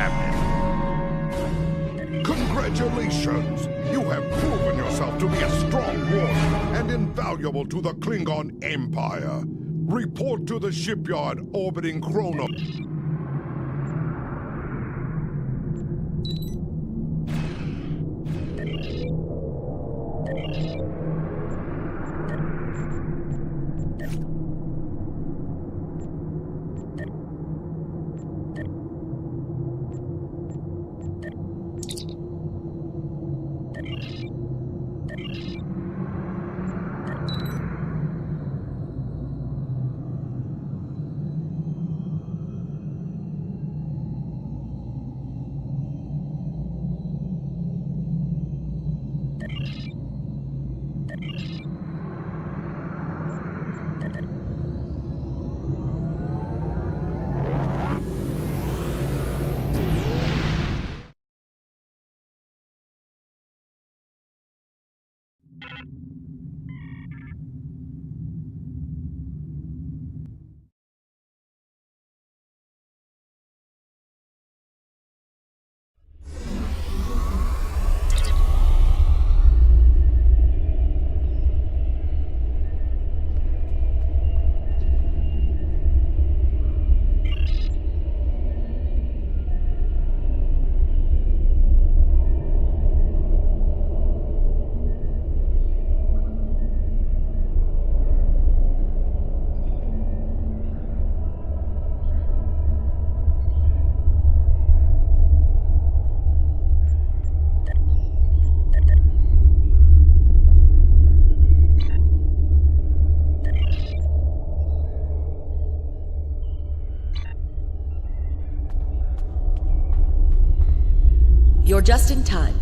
Captain. Congratulations! You have proven yourself to be a strong warrior and invaluable to the Klingon Empire. Report to the shipyard orbiting Chrono. You're just in time.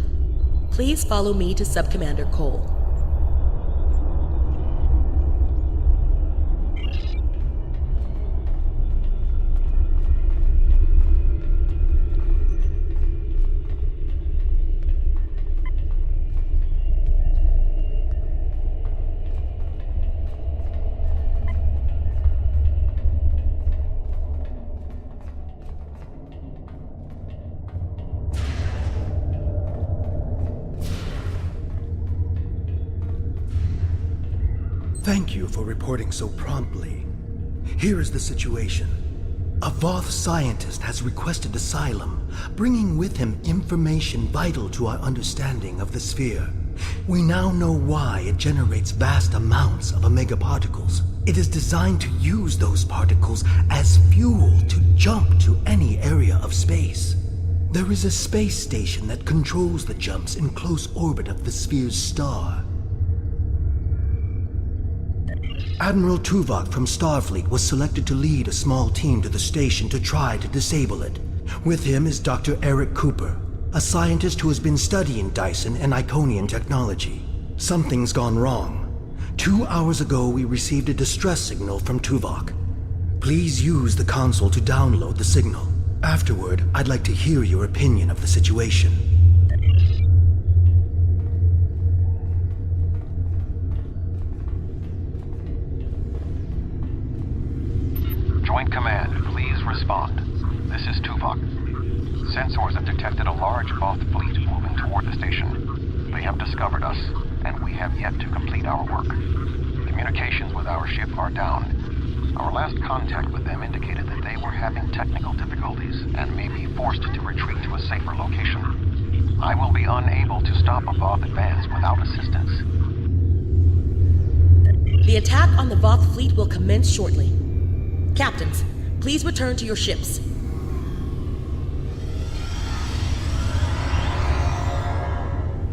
Please follow me to Subcommander Cole. Thank you for reporting so promptly. Here is the situation. A Voth scientist has requested asylum, bringing with him information vital to our understanding of the sphere. We now know why it generates vast amounts of omega particles. It is designed to use those particles as fuel to jump to any area of space. There is a space station that controls the jumps in close orbit of the sphere's star. Admiral Tuvok from Starfleet was selected to lead a small team to the station to try to disable it. With him is Dr. Eric Cooper, a scientist who has been studying Dyson and Iconian technology. Something's gone wrong. 2 hours ago, we received a distress signal from Tuvok. Please use the console to download the signal. Afterward, I'd like to hear your opinion of the situation. Joint Command, please respond. This is Tuvok. Sensors have detected a large Voth fleet moving toward the station. They have discovered us, and we have yet to complete our work. Communications with our ship are down. Our last contact with them indicated that they were having technical difficulties and may be forced to retreat to a safer location. I will be unable to stop a Voth advance without assistance. The attack on the Voth fleet will commence shortly. Captains, please return to your ships.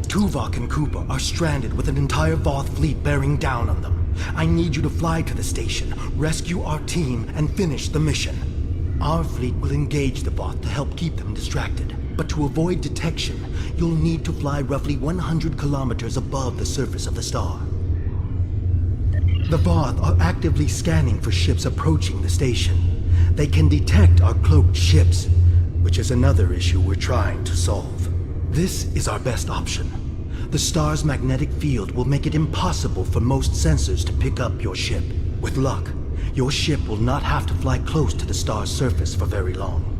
Tuvok and Cooper are stranded with an entire Voth fleet bearing down on them. I need you to fly to the station, rescue our team, and finish the mission. Our fleet will engage the Voth to help keep them distracted. But to avoid detection, you'll need to fly roughly 100 kilometers above the surface of the star. The Voth are actively scanning for ships approaching the station. They can detect our cloaked ships, which is another issue we're trying to solve. This is our best option. The star's magnetic field will make it impossible for most sensors to pick up your ship. With luck, your ship will not have to fly close to the star's surface for very long.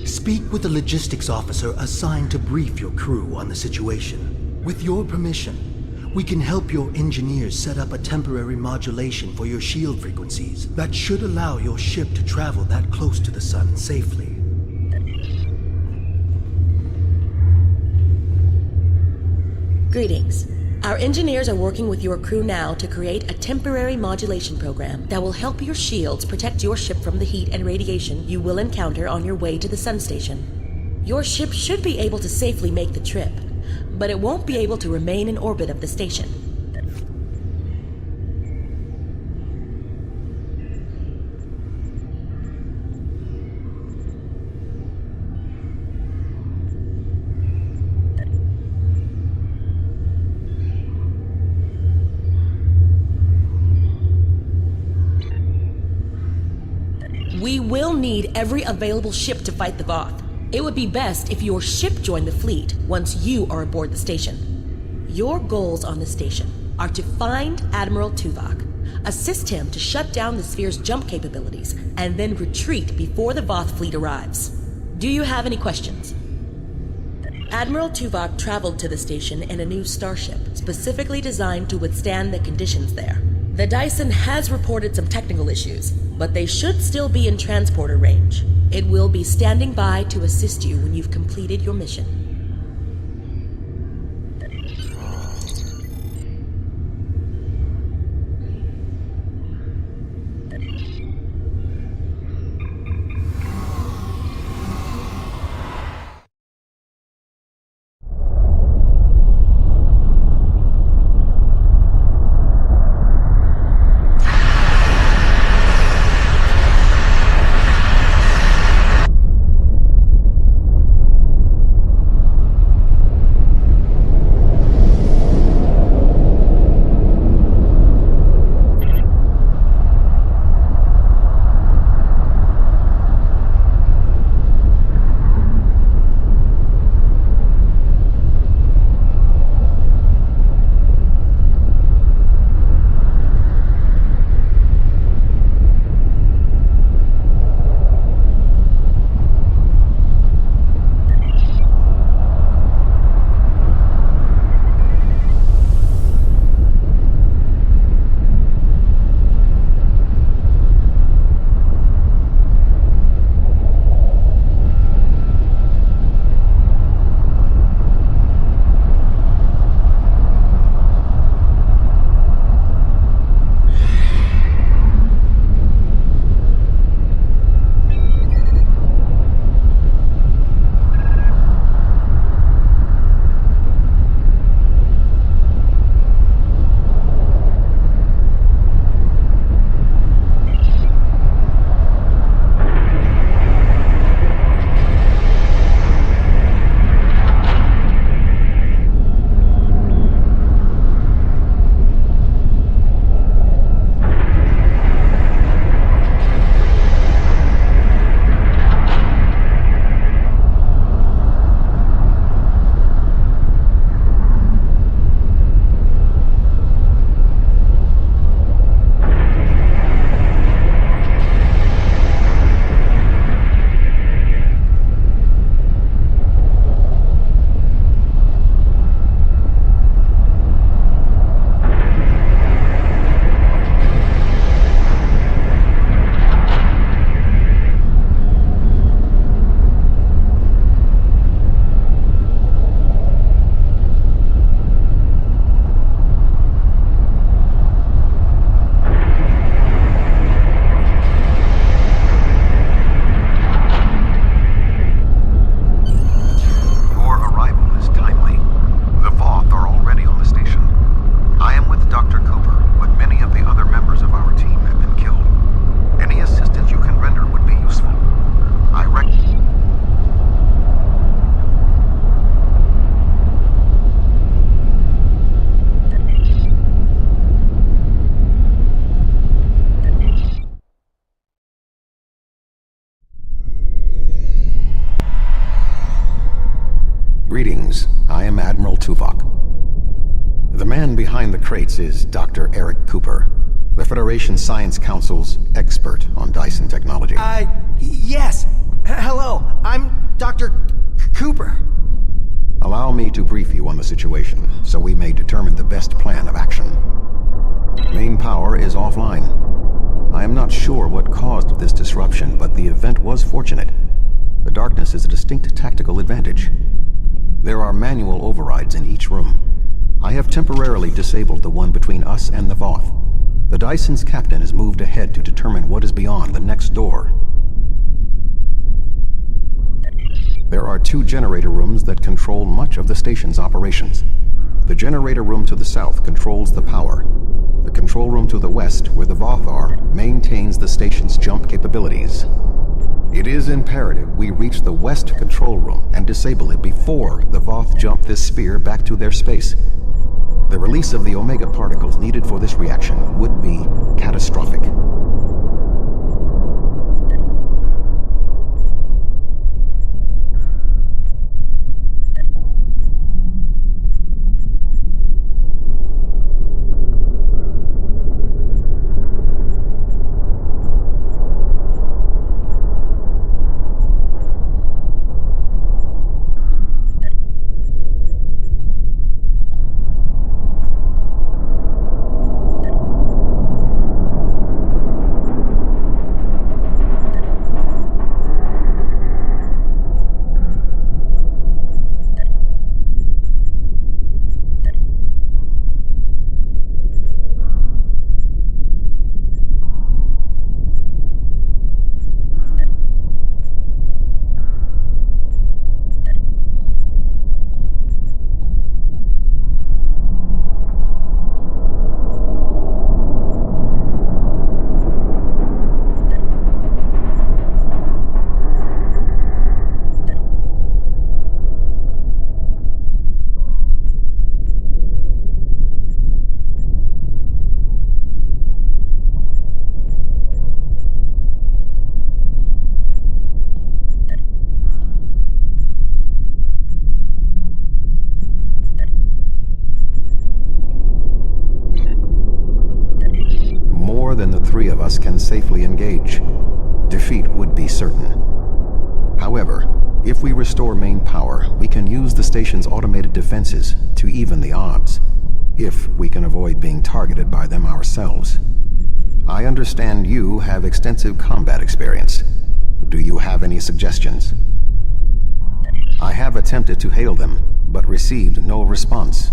Speak with the logistics officer assigned to brief your crew on the situation. With your permission, we can help your engineers set up a temporary modulation for your shield frequencies that should allow your ship to travel that close to the sun safely. Greetings. Our engineers are working with your crew now to create a temporary modulation program that will help your shields protect your ship from the heat and radiation you will encounter on your way to the sun station. Your ship should be able to safely make the trip, but it won't be able to remain in orbit of the station. We will need every available ship to fight the Voth. It would be best if your ship joined the fleet once you are aboard the station. Your goals on the station are to find Admiral Tuvok, assist him to shut down the sphere's jump capabilities, and then retreat before the Voth fleet arrives. Do you have any questions? Admiral Tuvok traveled to the station in a new starship, specifically designed to withstand the conditions there. The Dyson has reported some technical issues, but they should still be in transporter range. It will be standing by to assist you when you've completed your mission. Greetings, I am Admiral Tuvok. The man behind the crates is Dr. Eric Cooper, the Federation Science Council's expert on Dyson technology. Yes. Hello, I'm Cooper. Allow me to brief you on the situation, so we may determine the best plan of action. Main power is offline. I am not sure what caused this disruption, but the event was fortunate. The darkness is a distinct tactical advantage. There are manual overrides in each room. I have temporarily disabled the one between us and the Voth. The Dyson's captain has moved ahead to determine what is beyond the next door. There are 2 generator rooms that control much of the station's operations. The generator room to the south controls the power. The control room to the west, where the Voth are, maintains the station's jump capabilities. It is imperative we reach the west control room and disable it before the Voth jump this sphere back to their space. The release of the Omega particles needed for this reaction would be catastrophic. Than the 3 of us can safely engage. Defeat would be certain. However, if we restore main power, we can use the station's automated defenses to even the odds, if we can avoid being targeted by them ourselves. I understand you have extensive combat experience. Do you have any suggestions? I have attempted to hail them, but received no response.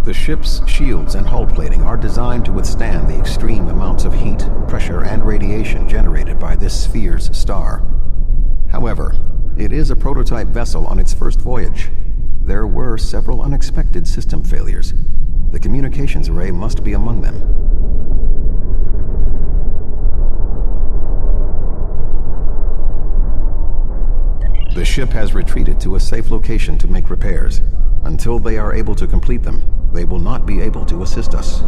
The ship's shields and hull plating are designed to withstand the extreme amounts of heat, pressure, and radiation generated by this sphere's star. However, it is a prototype vessel on its first voyage. There were several unexpected system failures. The communications array must be among them. The ship has retreated to a safe location to make repairs. Until they are able to complete them, they will not be able to assist us.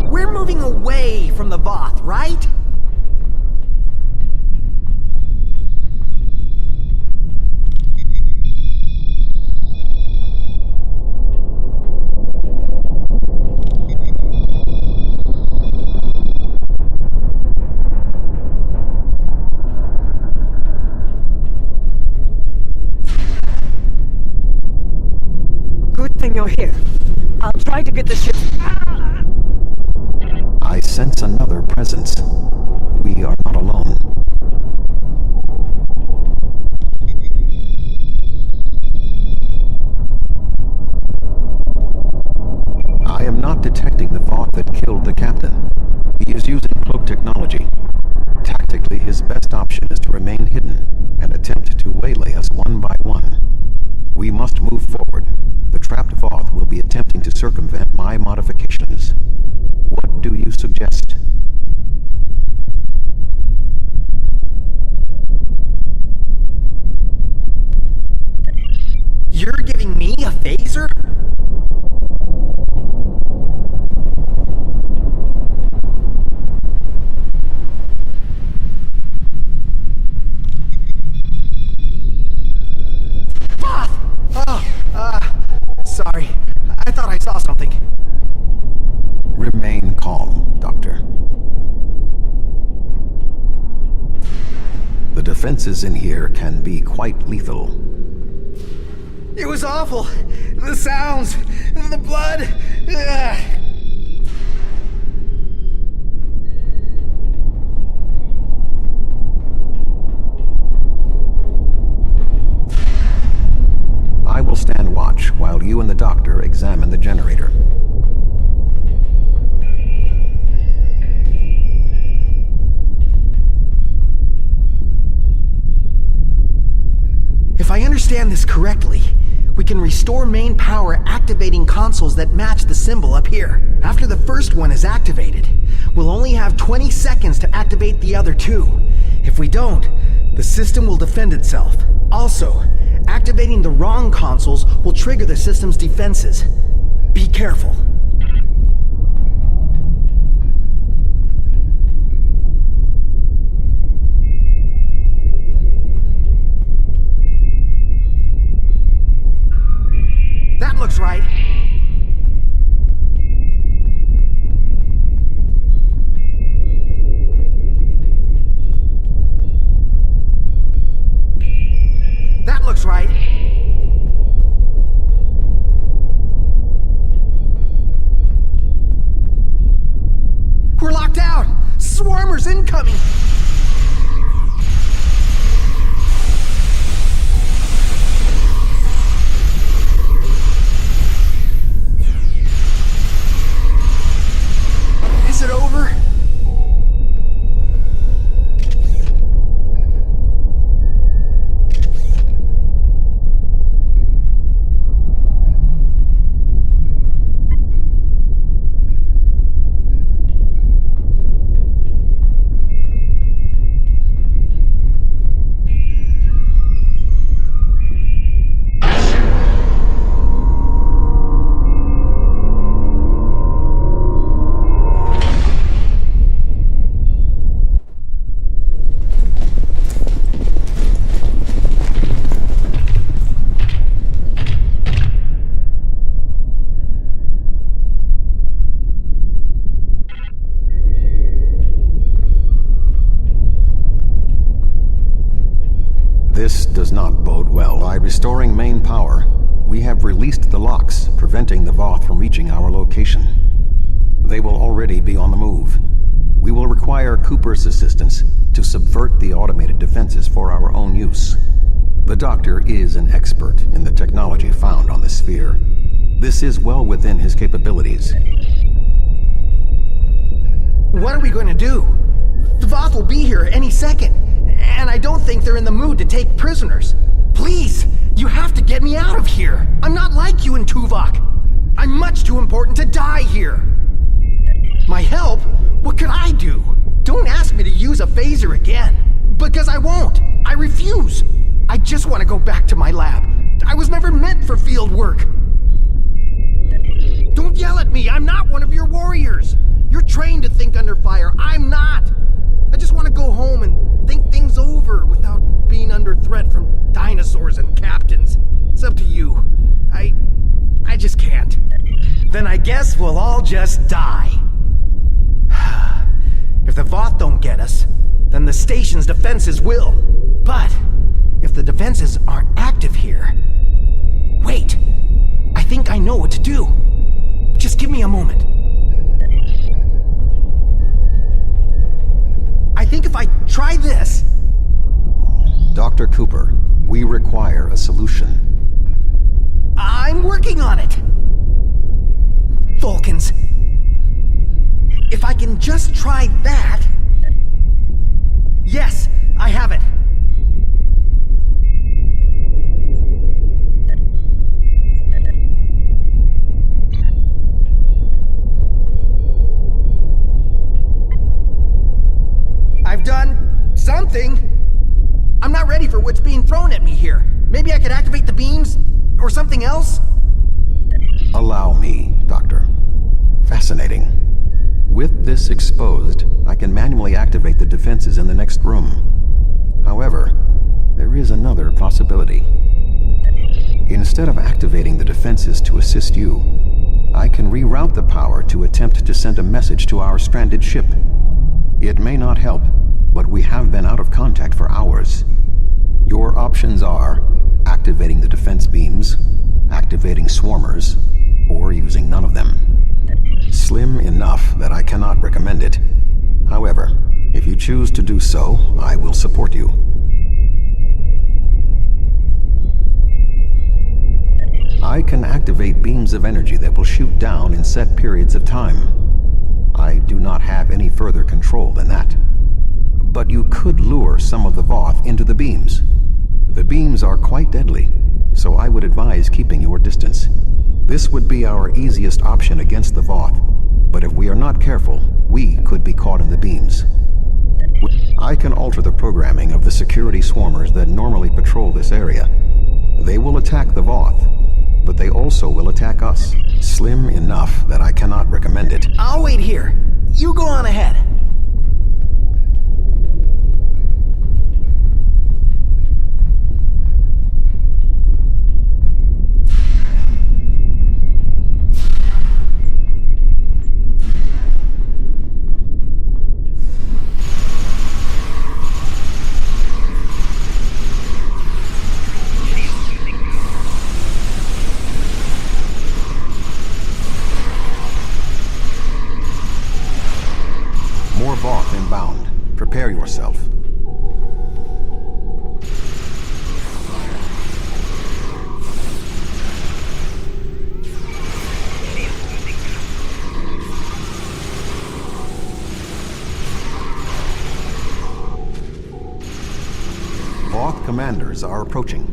We're moving away from the Voth, right? You're here. I'll try to get the ship. I sense another presence. We are not alone. I am not detecting the Voth that killed the captain. He is using cloak technology. Tactically, his best option is to remain hidden and attempt to waylay us one by one. We must move forward. The trapped Voth will be attempting to circumvent my modifications. What do you suggest? You're giving me a phaser? Sorry. I thought I saw something. Remain calm, Doctor. defenses in here can be quite lethal. It was awful. The sounds, the blood. I will stand watch while you and the doctor examine the generator. If I understand this correctly, we can restore main power activating consoles that match the symbol up here. After the first one is activated, we'll only have 20 seconds to activate the other two. If we don't, the system will defend itself. Also, activating the wrong consoles will trigger the system's defenses. Be careful. That looks right. That looks right. We're locked out! Swarmers incoming! Is it over? This does not bode well. By restoring main power, we have released the locks, preventing the Voth from reaching our location. They will already be on the move. We will require Cooper's assistance to subvert the automated defenses for our own use. The Doctor is an expert in the technology found on the sphere. This is well within his capabilities. What are we going to do? The Voth will be here any second, and I don't think they're in the mood to take prisoners. Please, you have to get me out of here. I'm not like you and Tuvok. I'm much too important to die here. My help? What could I do? Don't ask me to use a phaser again, because I won't. I refuse. I just want to go back to my lab. I was never meant for field work. Don't yell at me. I'm not one of your warriors. You're trained to think under fire. I'm not. I just want to go home and think things over without being under threat from dinosaurs and captains. It's up to you. I just can't. Then I guess we'll all just die. If the Voth don't get us, then the station's defenses will. But if the defenses aren't active here... Wait! I think I know what to do. Just give me a moment. I think if I try this... Dr. Cooper, we require a solution. I'm working on it! Vulcans. If I can just try that... Yes, I have it. I've done something. I'm not ready for what's being thrown at me here. Maybe I could activate the beams or something else? Allow me, Doctor. Fascinating. With this exposed, I can manually activate the defenses in the next room. However, there is another possibility. Instead of activating the defenses to assist you, I can reroute the power to attempt to send a message to our stranded ship. It may not help, but we have been out of contact for hours. Your options are activating the defense beams, activating swarmers, or using none of them. Slim enough that I cannot recommend it. However, if you choose to do so, I will support you. I can activate beams of energy that will shoot down in set periods of time. I do not have any further control than that. But you could lure some of the Voth into the beams. The beams are quite deadly, so I would advise keeping your distance. This would be our easiest option against the Voth, but if we are not careful, we could be caught in the beams. I can alter the programming of the security swarmers that normally patrol this area. They will attack the Voth, but they also will attack us. Slim enough that I cannot recommend it. I'll wait here. You go on ahead. More Voth inbound. Prepare yourself. Voth commanders are approaching.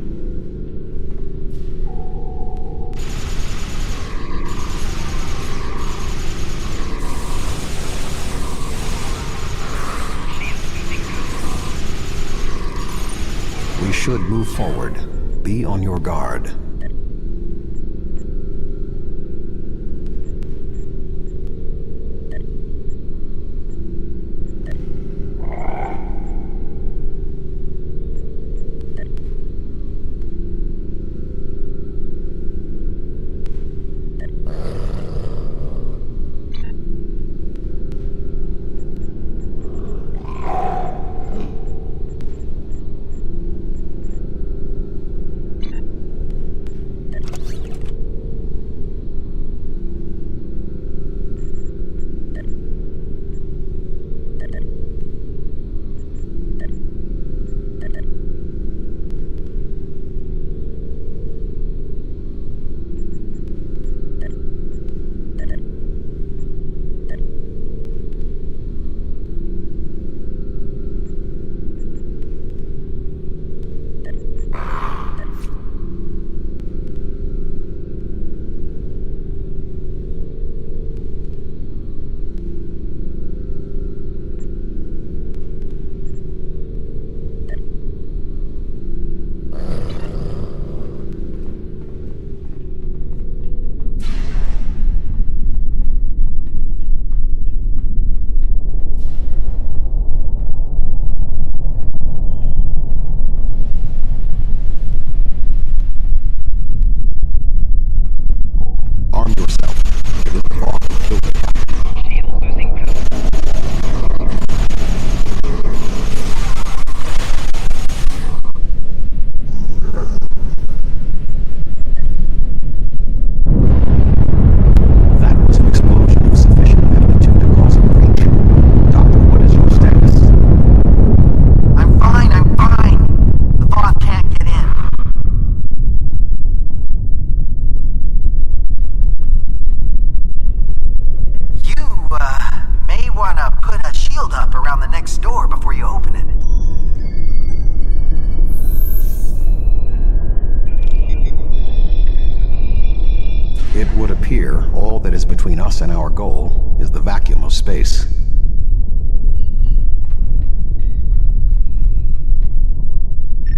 We should move forward. Be on your guard. It would appear all that is between us and our goal is the vacuum of space.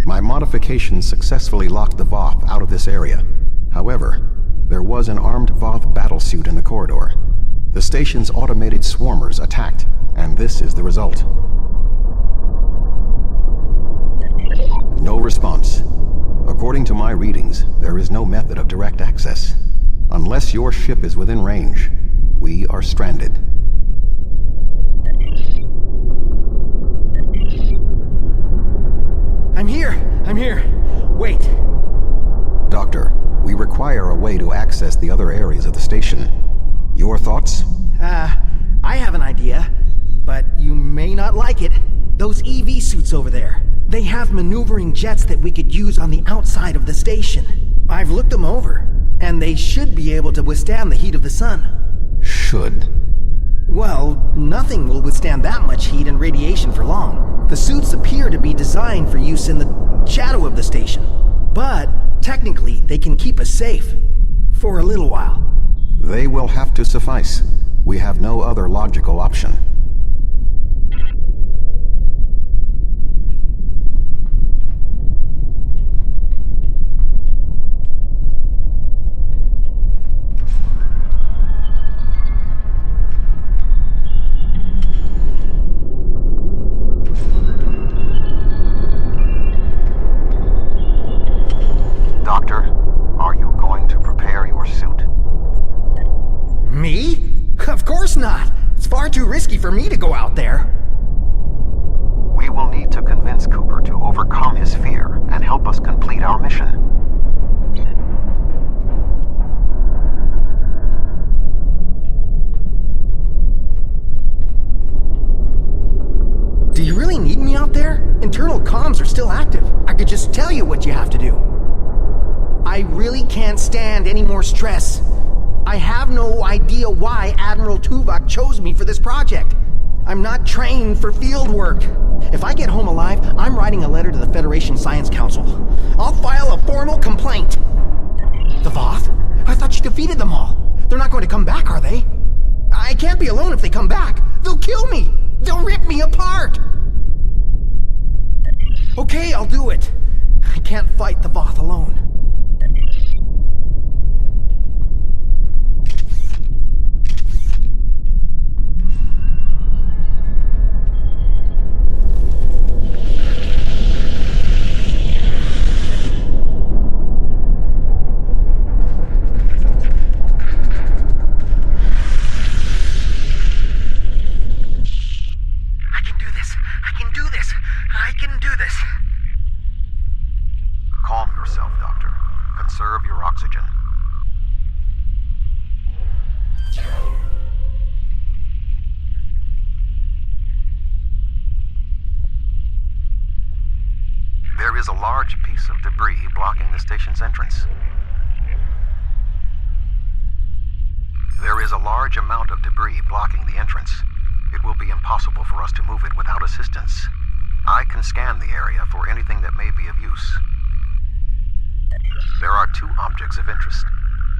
My modifications successfully locked the Voth out of this area. However, there was an armed Voth battlesuit in the corridor. The station's automated swarmers attacked, and this is the result. No response. According to my readings, there is no method of direct access. Unless your ship is within range, we are stranded. I'm here! I'm here! Wait! Doctor, we require a way to access the other areas of the station. Your thoughts? I have an idea, but you may not like it. Those EV suits over there. They have maneuvering jets that we could use on the outside of the station. I've looked them over, and they should be able to withstand the heat of the sun. Should. Well, nothing will withstand that much heat and radiation for long. The suits appear to be designed for use in the shadow of the station. But, technically, they can keep us safe. For a little while. They will have to suffice. We have no other logical option. Doctor, are you going to prepare your suit? Me? Of course not! It's far too risky for me to go out there. We will need to convince Cooper to overcome his fear and help us complete our mission. Do you really need me out there? Internal comms are still active. I could just tell you what you have to do. I really can't stand any more stress. I have no idea why Admiral Tuvok chose me for this project. I'm not trained for field work. If I get home alive, I'm writing a letter to the Federation Science Council. I'll file a formal complaint. The Voth? I thought you defeated them all. They're not going to come back, are they? I can't be alone if they come back. They'll kill me. They'll rip me apart. Okay, I'll do it. I can't fight the Voth alone. Calm yourself, Doctor. Conserve your oxygen. There is a large piece of debris blocking the station's entrance. There is a large amount of debris blocking the entrance. It will be impossible for us to move it without assistance. I can scan the area for anything that may be of use. There are two objects of interest.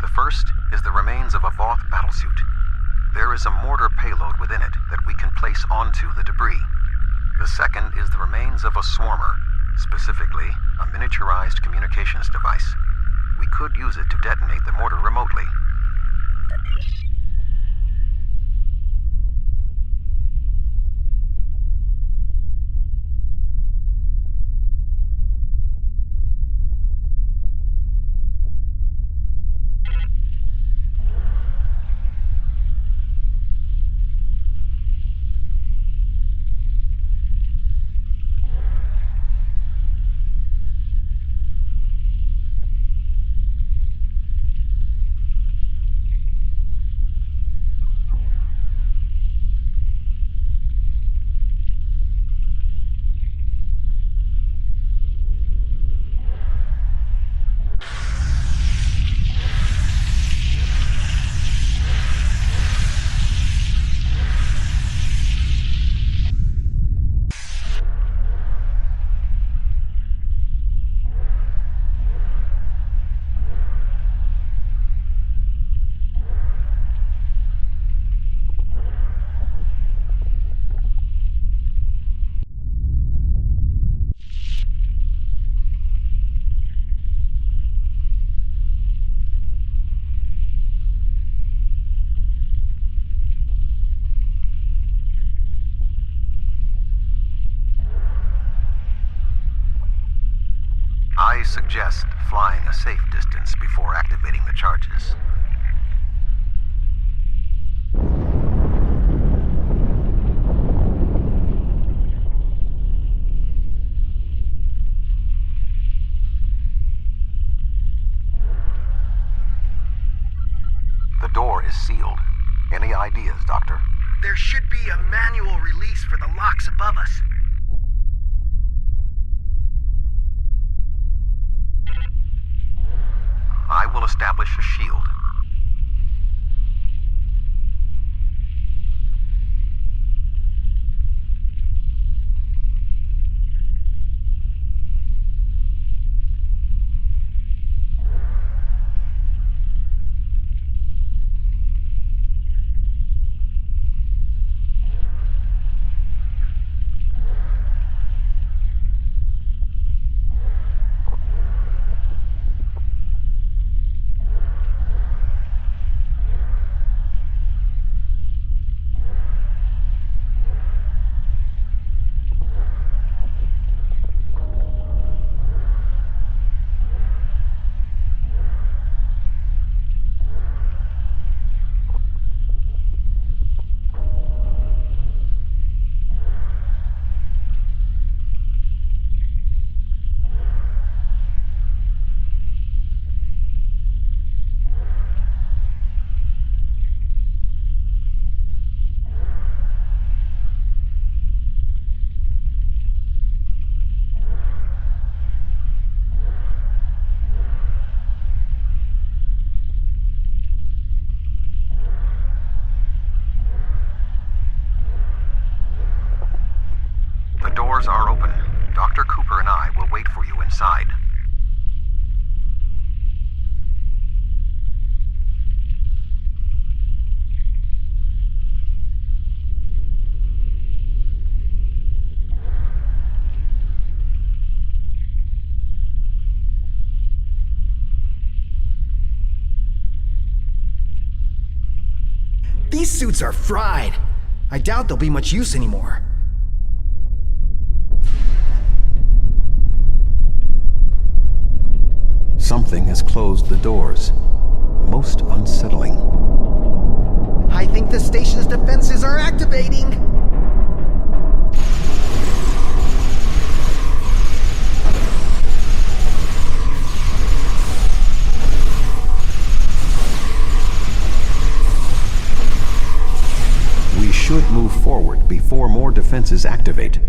The first is the remains of a Voth battlesuit. There is a mortar payload within it that we can place onto the debris. The second is the remains of a swarmer, specifically a miniaturized communications device. We could use it to detonate the mortar remotely. I suggest flying a safe distance before activating the charges. door is sealed. Any ideas, Doctor? There should be a manual release for the locks above us. I will establish a shield. The doors are open. Dr. Cooper and I will wait for you inside. These suits are fried. I doubt they'll be much use anymore. Something has closed the doors. Most unsettling. I think the station's defenses are activating. We should move forward before more defenses activate.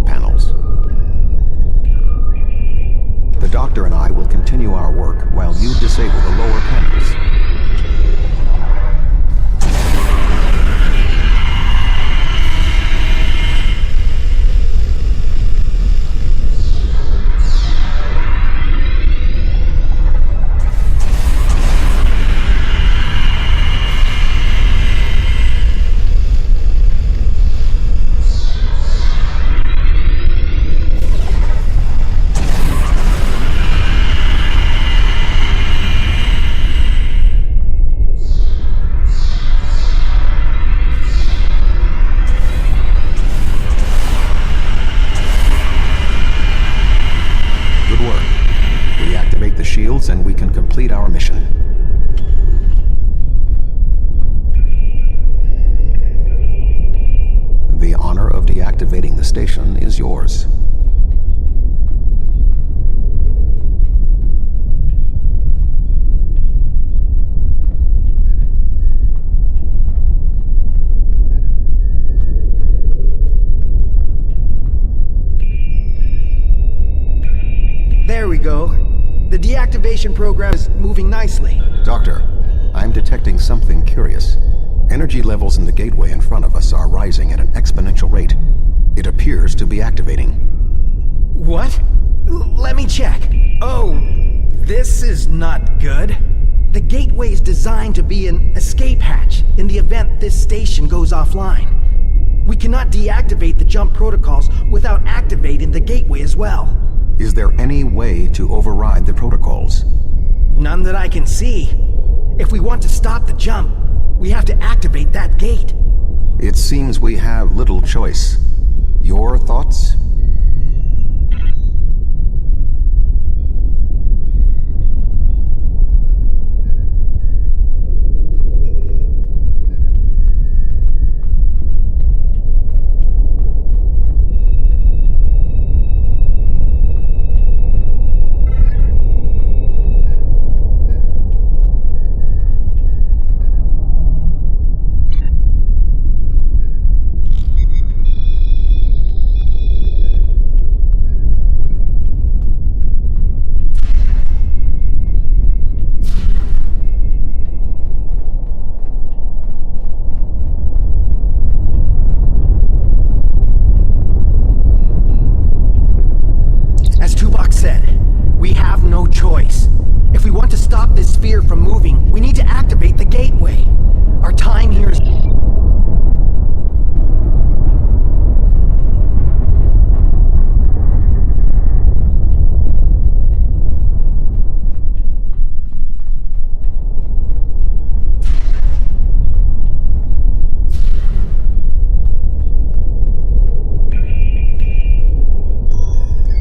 panels. The doctor and I will continue our work while you disable the lower panels. Shields and we can complete our mission. The honor of deactivating the station is yours. There we go. The deactivation program is moving nicely. Doctor, I'm detecting something curious. Energy levels in the gateway in front of us are rising at an exponential rate. It appears to be activating. What? Let me check. Oh, this is not good. The gateway is designed to be an escape hatch in the event this station goes offline. We cannot deactivate the jump protocols without activating the gateway as well. Is there any way to override the protocols? None that I can see. If we want to stop the jump, we have to activate that gate. It seems we have little choice. Your thoughts? From moving, we need to activate the gateway. Our time here is...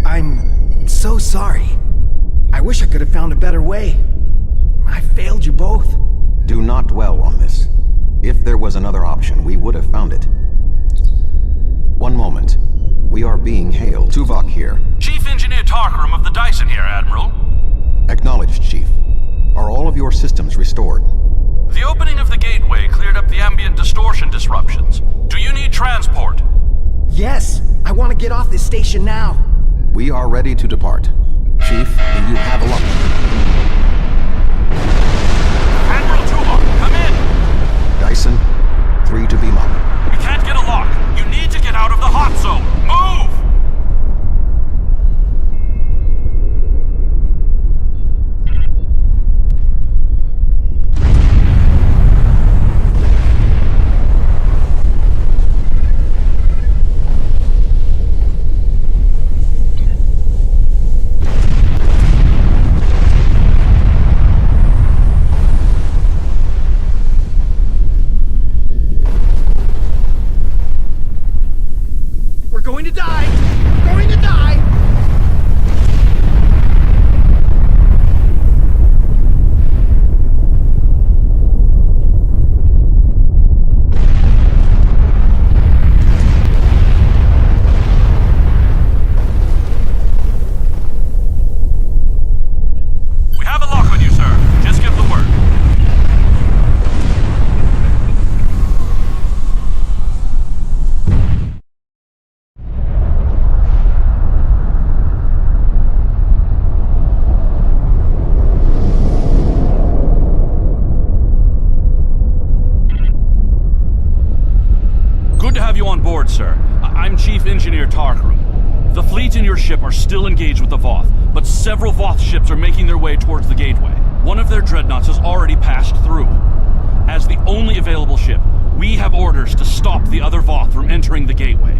I'm so sorry. I wish I could have found a better way. I failed you both. Do not dwell on this. If there was another option, we would have found it. One moment. We are being hailed. Tuvok here. Chief Engineer Tarkram of the Dyson here, Admiral. Acknowledged, Chief. Are all of your systems restored? The opening of the gateway cleared up the ambient distortion disruptions. Do you need transport? Yes. I want to get off this station now. We are ready to depart. Chief, do you have a lock? Admiral Tuvok, come in! Dyson, 3 to beam up. We can't get a lock. You need to get out of the hot zone. Move! your ship are still engaged with the Voth, but several Voth ships are making their way towards the gateway. One of their dreadnoughts has already passed through. As the only available ship, we have orders to stop the other Voth from entering the gateway.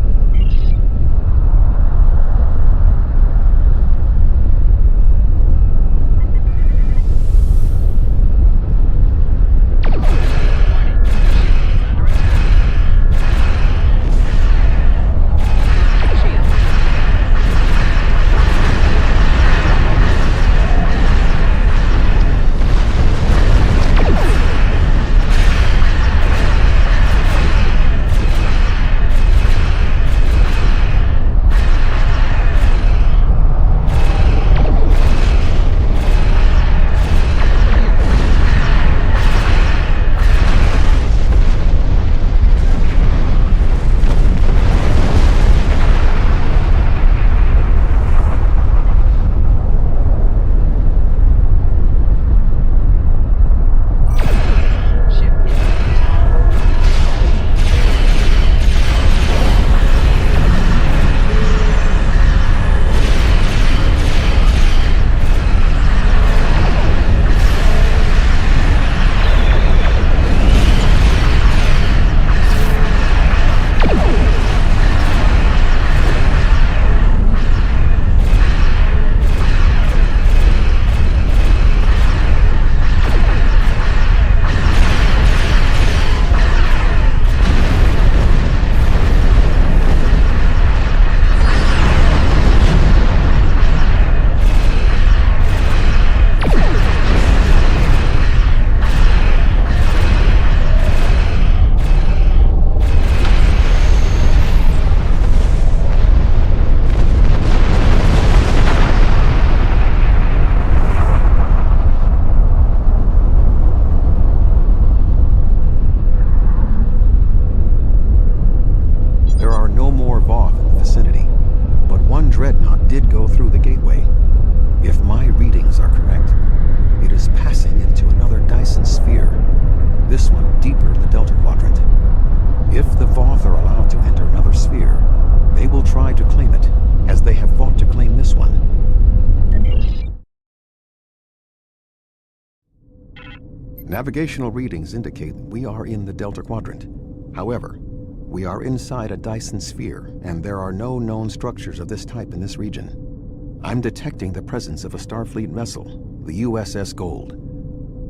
Navigational readings indicate we are in the Delta Quadrant. However, we are inside a Dyson sphere, and there are no known structures of this type in this region. I'm detecting the presence of a Starfleet vessel, the USS Gold.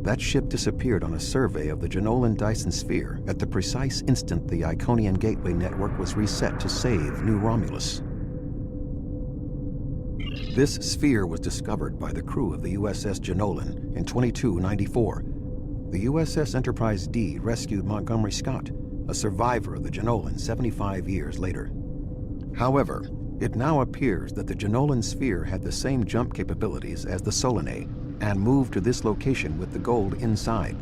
That ship disappeared on a survey of the Janolan Dyson sphere at the precise instant the Iconian Gateway network was reset to save New Romulus. This sphere was discovered by the crew of the USS Janolan in 2294. The USS Enterprise D rescued Montgomery Scott, a survivor of the Janolan 75 years later. However, it now appears that the Janolan sphere had the same jump capabilities as the Solanae and moved to this location with the Gold inside.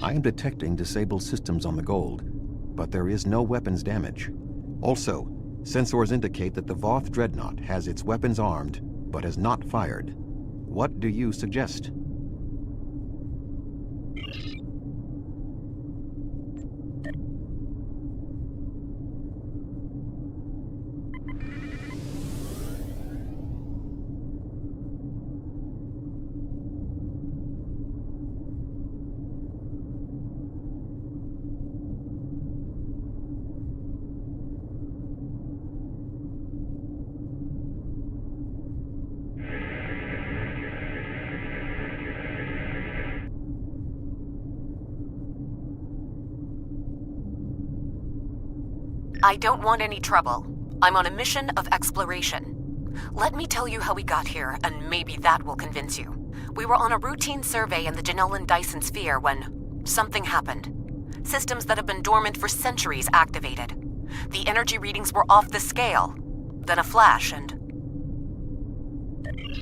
I am detecting disabled systems on the Gold, but there is no weapons damage. Also, sensors indicate that the Voth Dreadnought has its weapons armed, but has not fired. What do you suggest? I don't want any trouble. I'm on a mission of exploration. Let me tell you how we got here, and maybe that will convince you. We were on a routine survey in the Janolan Dyson sphere when something happened. Systems that have been dormant for centuries activated. The energy readings were off the scale. Then a flash and...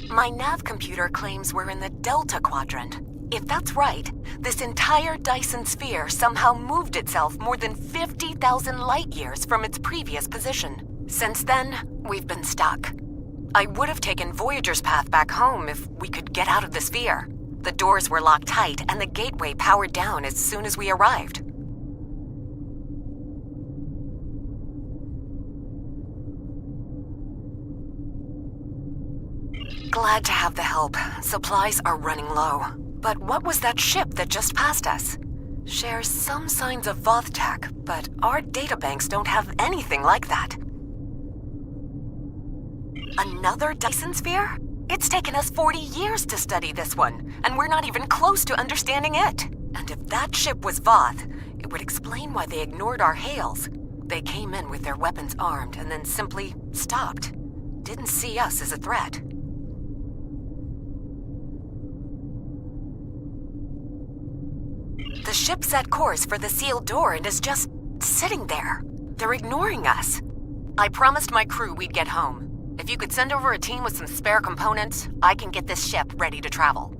My nav computer claims we're in the Delta Quadrant. If that's right, this entire Dyson sphere somehow moved itself more than 50,000 light-years from its previous position. Since then, we've been stuck. I would have taken Voyager's path back home if we could get out of the sphere. The doors were locked tight and the gateway powered down as soon as we arrived. Glad to have the help. Supplies are running low. But what was that ship that just passed us? Shares some signs of Voth tech, but our databanks don't have anything like that. Another Dyson sphere? It's taken us 40 years to study this one, and we're not even close to understanding it. And if that ship was Voth, it would explain why they ignored our hails. They came in with their weapons armed and then simply stopped. Didn't see us as a threat. The ship set course for the sealed door and is just sitting there. They're ignoring us. I promised my crew we'd get home. If you could send over a team with some spare components, I can get this ship ready to travel.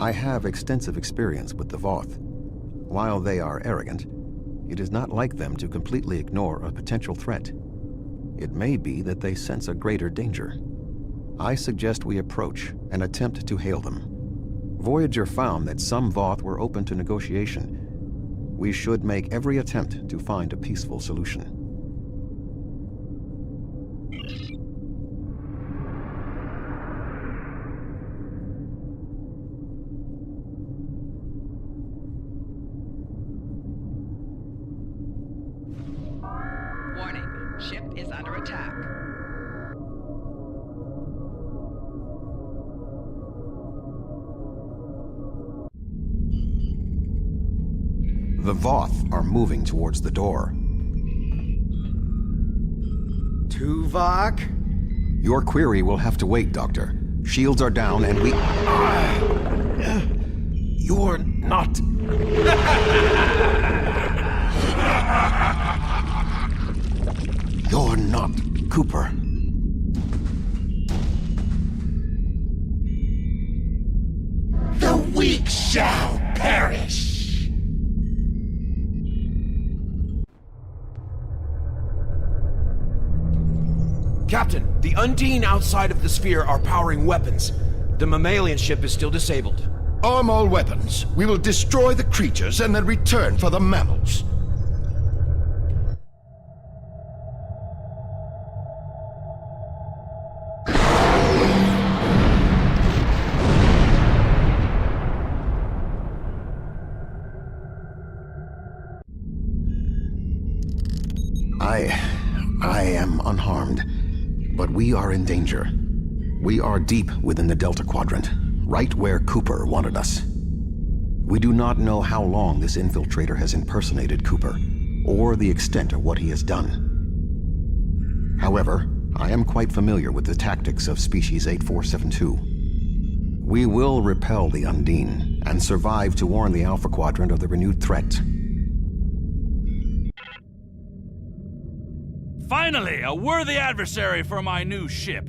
I have extensive experience with the Voth. While they are arrogant, it is not like them to completely ignore a potential threat. It may be that they sense a greater danger. I suggest we approach and attempt to hail them. Voyager found that some Voth were open to negotiation. We should make every attempt to find a peaceful solution. Warning, ship is under attack. The Voth are moving towards the door. Tuvok? Your query will have to wait, Doctor. Shields are down and we... You're not... You're not Cooper. The weak shall perish. Captain, the Undine outside of the sphere are powering weapons. The mammalian ship is still disabled. Arm all weapons. We will destroy the creatures and then return for the mammals. I am unharmed, but we are in danger. We are deep within the Delta Quadrant, right where Cooper wanted us. We do not know how long this infiltrator has impersonated Cooper, or the extent of what he has done. However, I am quite familiar with the tactics of Species 8472. We will repel the Undine and survive to warn the Alpha Quadrant of the renewed threat. Finally, a worthy adversary for my new ship.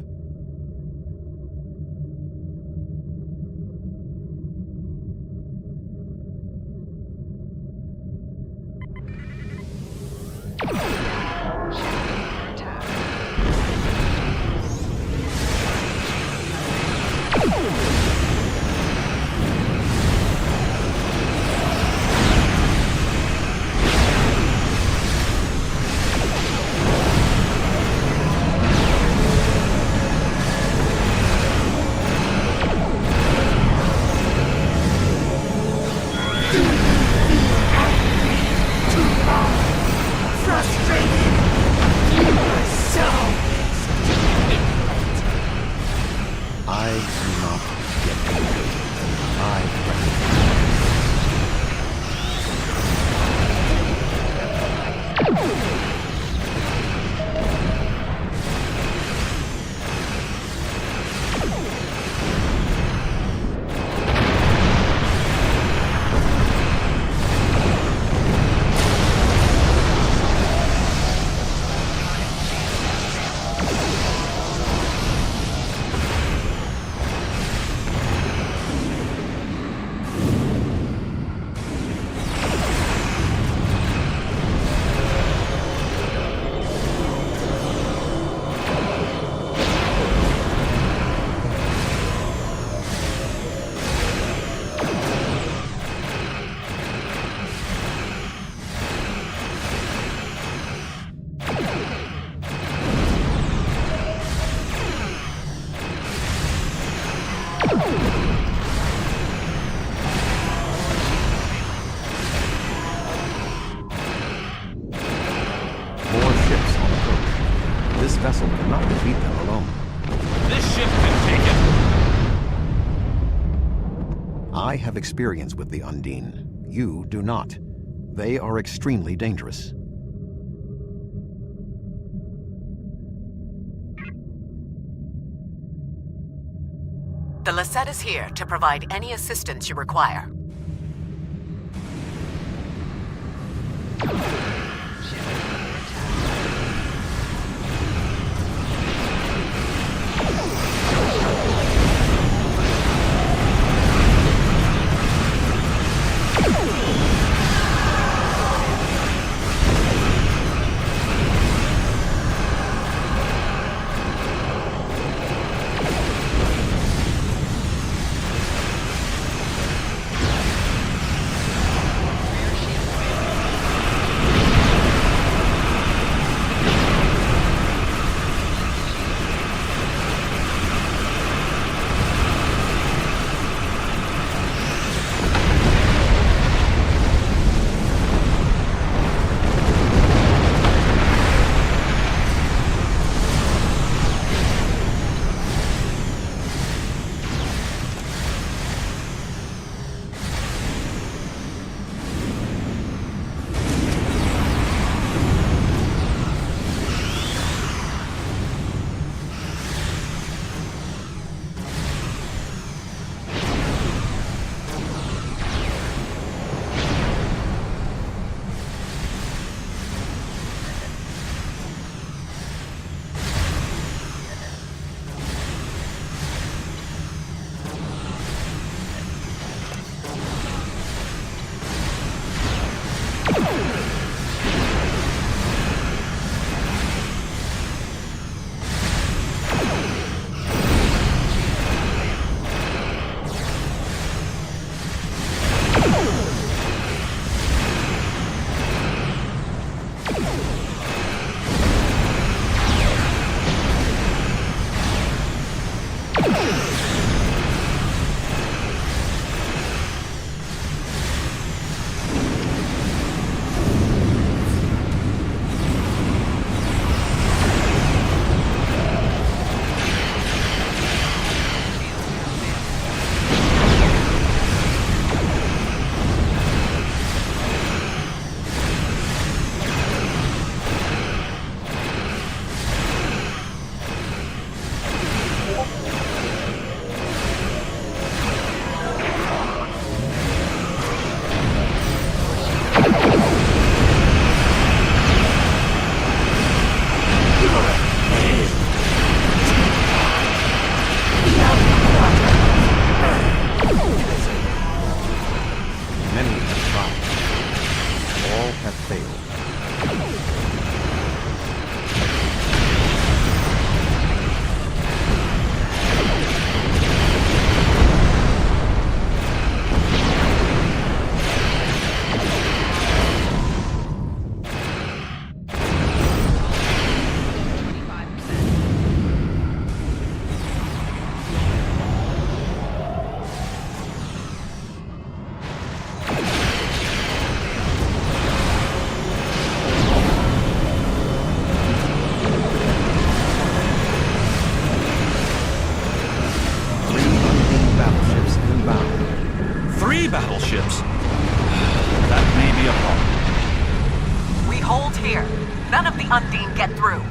This vessel cannot defeat them alone. This ship can take it. I have experience with the Undine. You do not. They are extremely dangerous. The Lisette is here to provide any assistance you require. ships. That may be a problem. We hold here. None of the Undine get through.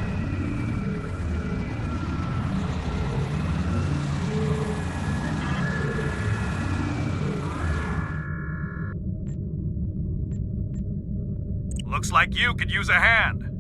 Looks like you could use a hand.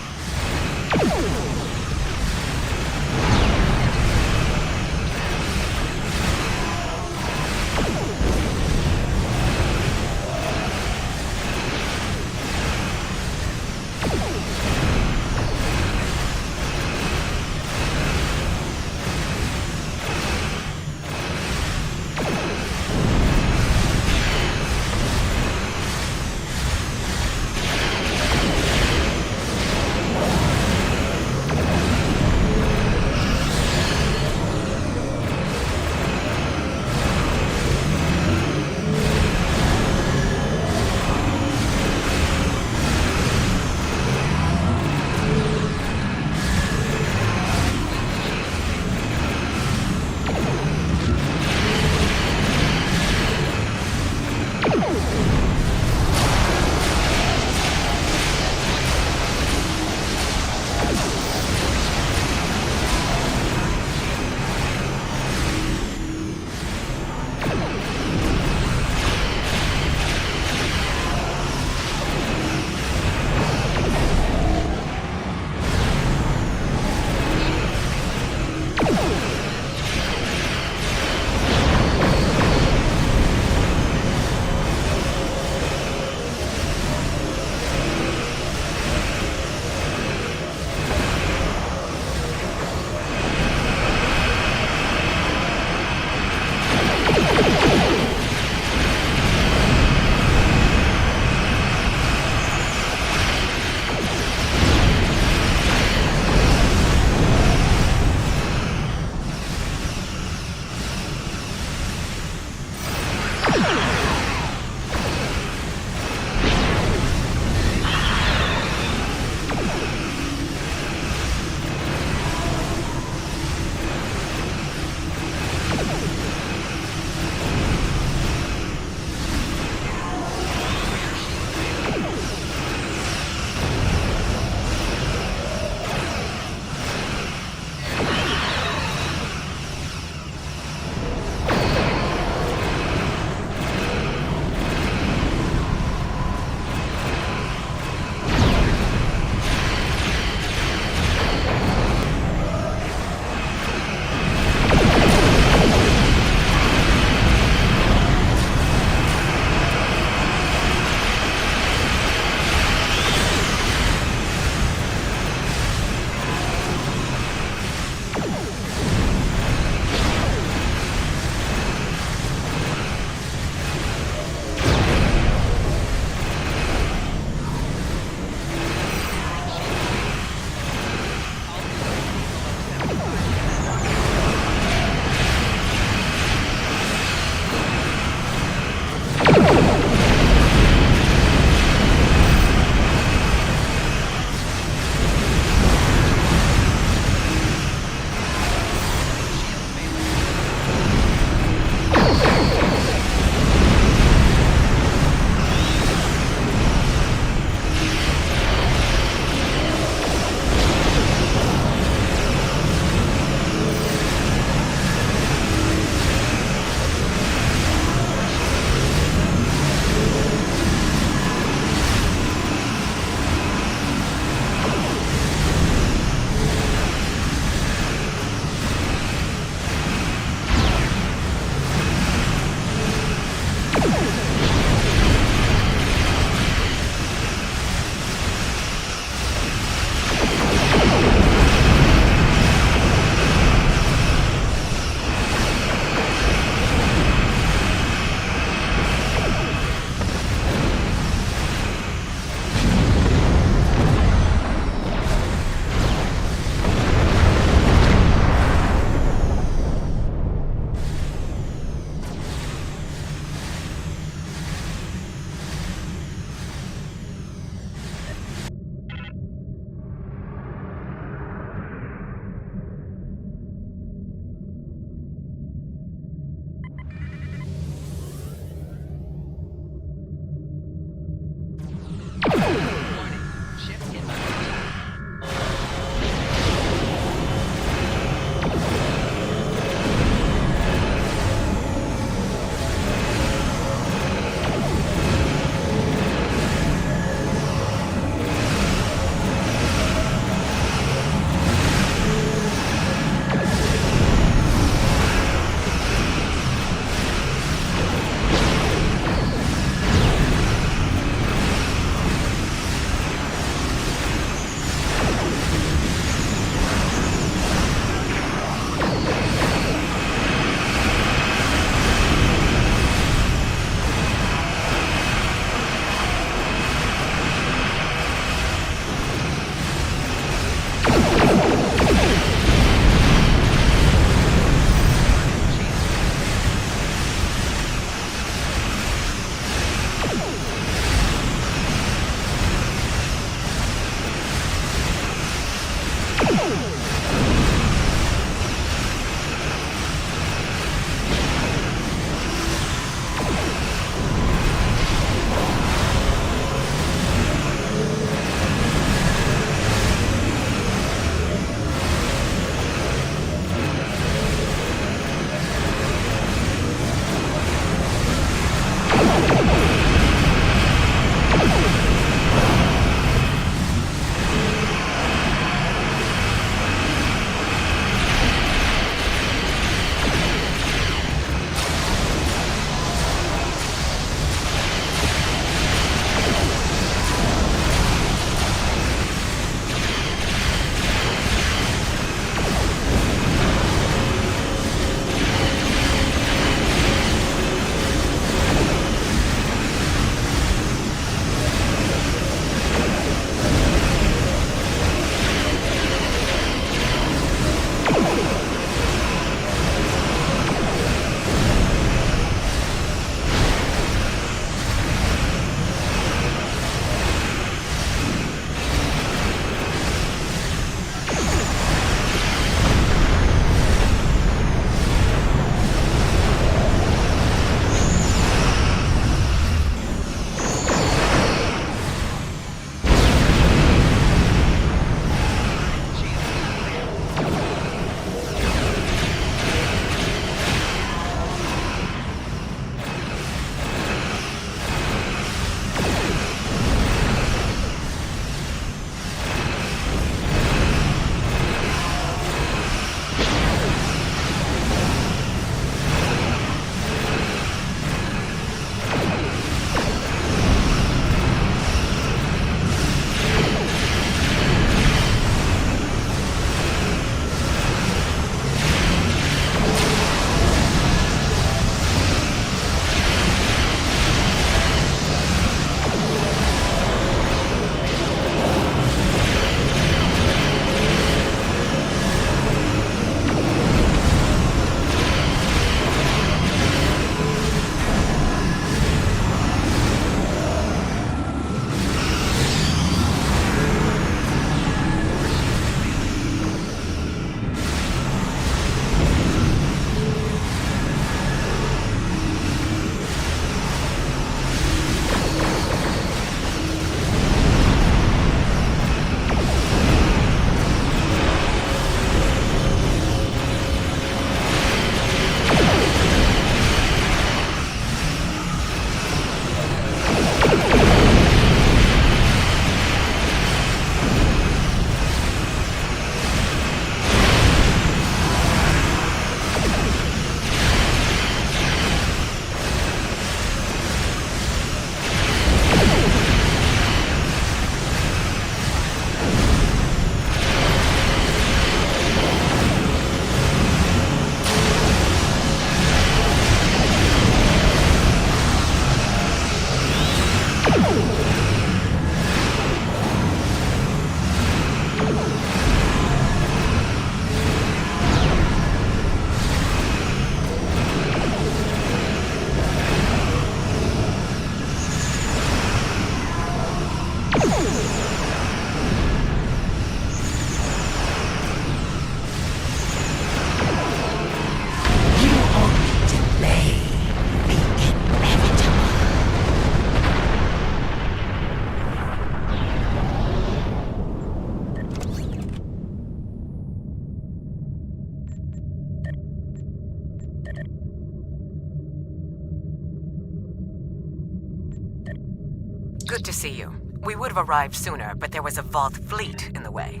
Good to see you. We would have arrived sooner, but there was a Voth fleet in the way.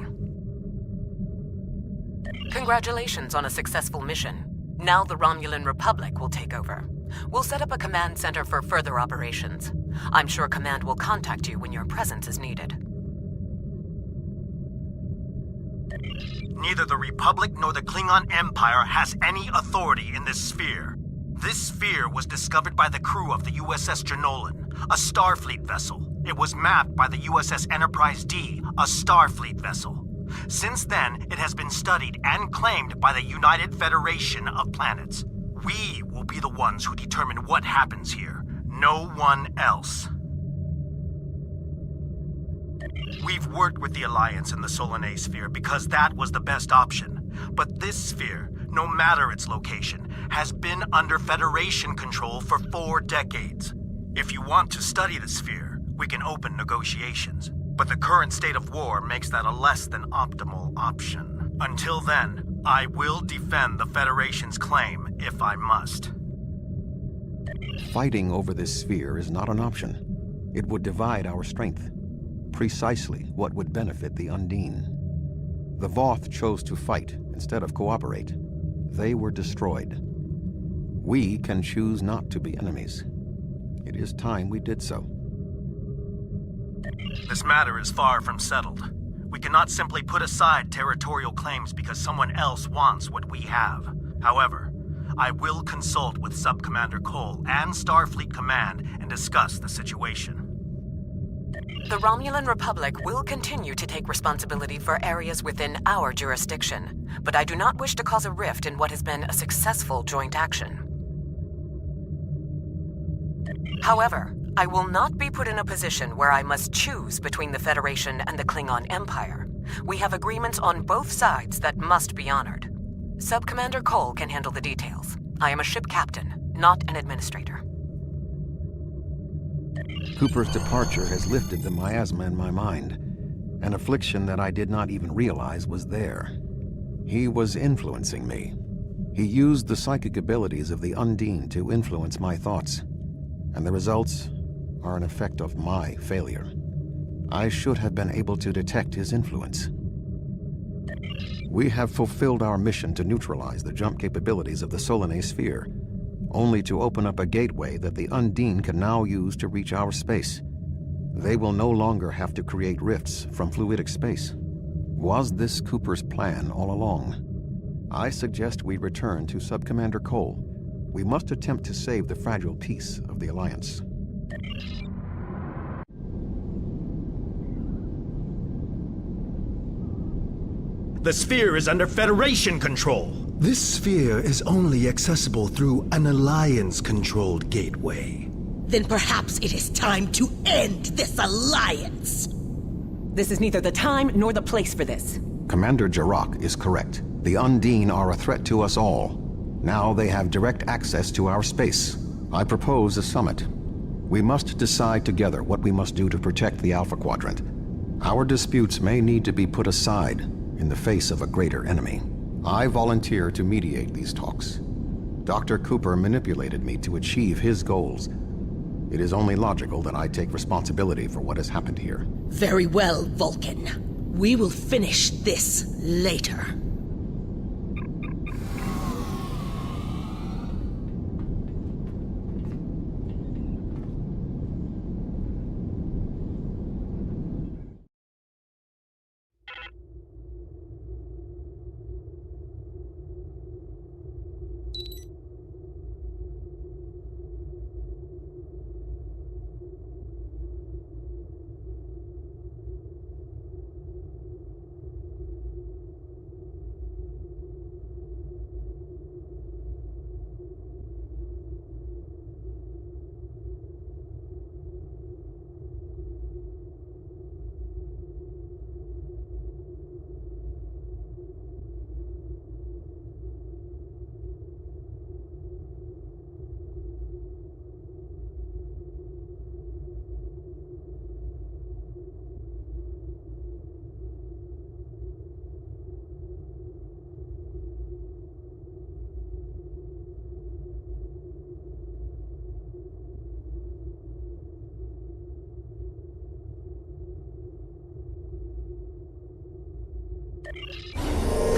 Congratulations on a successful mission. Now the Romulan Republic will take over. We'll set up a command center for further operations. I'm sure Command will contact you when your presence is needed. Neither the Republic nor the Klingon Empire has any authority in this sphere. This sphere was discovered by the crew of the USS Janolan, a Starfleet vessel. It was mapped by the USS Enterprise D, a Starfleet vessel. Since then, it has been studied and claimed by the United Federation of Planets. We will be the ones who determine what happens here. No one else. We've worked with the Alliance and the Solanae sphere because that was the best option. But this sphere, no matter its location, has been under Federation control for 4 decades. If you want to study the sphere, we can open negotiations. But the current state of war makes that a less than optimal option. Until then, I will defend the Federation's claim if I must. Fighting over this sphere is not an option. It would divide our strength. Precisely what would benefit the Undine. The Voth chose to fight instead of cooperate. They were destroyed. We can choose not to be enemies. It is time we did so. This matter is far from settled. We cannot simply put aside territorial claims because someone else wants what we have. However, I will consult with Sub-Commander Cole and Starfleet Command and discuss the situation. The Romulan Republic will continue to take responsibility for areas within our jurisdiction, but I do not wish to cause a rift in what has been a successful joint action. However, I will not be put in a position where I must choose between the Federation and the Klingon Empire. We have agreements on both sides that must be honored. Sub-Commander Cole can handle the details. I am a ship captain, not an administrator. Cooper's departure has lifted the miasma in my mind, an affliction that I did not even realize was there. He was influencing me. He used the psychic abilities of the Undine to influence my thoughts, and the results are an effect of my failure. I should have been able to detect his influence. We have fulfilled our mission to neutralize the jump capabilities of the Solanae sphere, only to open up a gateway that the Undine can now use to reach our space. They will no longer have to create rifts from fluidic space. Was this Cooper's plan all along? I suggest we return to Sub-Commander Cole. We must attempt to save the fragile peace of the Alliance. The sphere is under Federation control. This sphere is only accessible through an Alliance-controlled gateway. Then perhaps it is time to end this alliance. This is neither the time nor the place for this. Commander Jarrah is correct. The Undine are a threat to us all. Now they have direct access to our space. I propose a summit. We must decide together what we must do to protect the Alpha Quadrant. Our disputes may need to be put aside in the face of a greater enemy. I volunteer to mediate these talks. Dr. Cooper manipulated me to achieve his goals. It is only logical that I take responsibility for what has happened here. Very well, Vulcan. We will finish this later.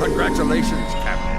Congratulations, Captain.